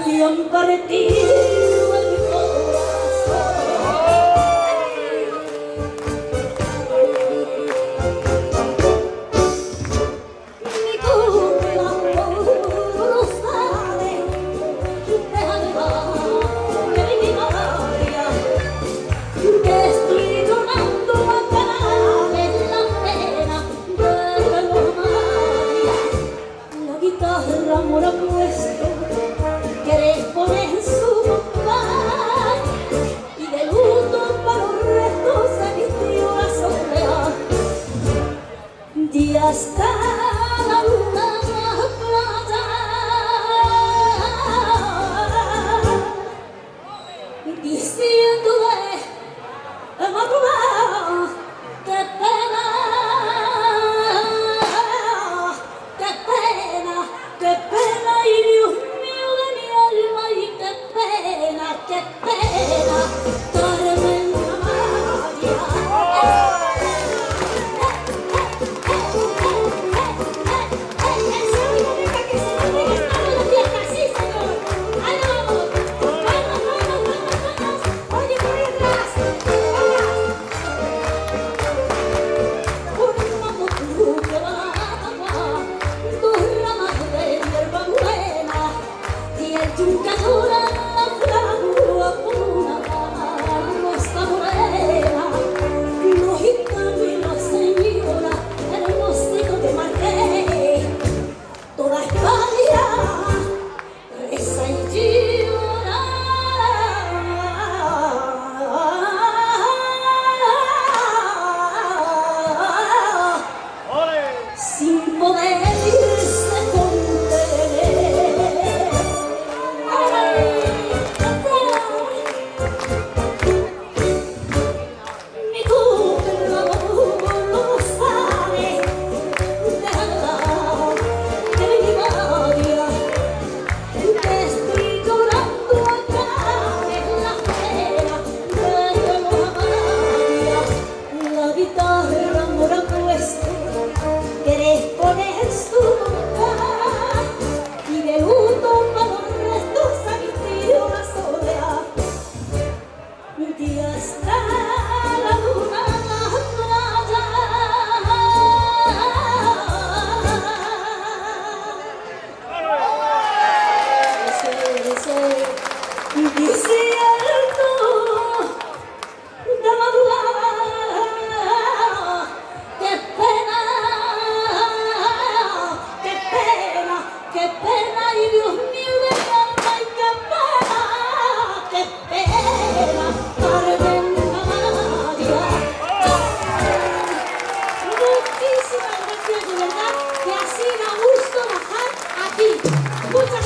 y han partido el corazón. Mi cura no sabe de mi memoria, que estoy llorando a canales la pena de la María. La guitarra mora puesto, querés poner su compás, y de luto para los restos se vistió la soledad. Ya está la luna en la playa, diciéndole de madrugada: qué pena, qué pena, qué pena, y Dios mío de mi alma, y qué pena, Carmen María. Sin poderse contener. Mi cura no sabe de mi memoria, que estoy llorando acá en la pena de la María. La guitarra mora puesto, querés poner su compás, y de luto para los restos se vistió la soledad. Ya está la luna en la playa, diciendo de madrugada: qué pena, qué pena, y Dios mío de mi alma, y qué pena, Carmen María. Muchísimas gracias, de verdad, que así da gusto bajar aquí. Muchas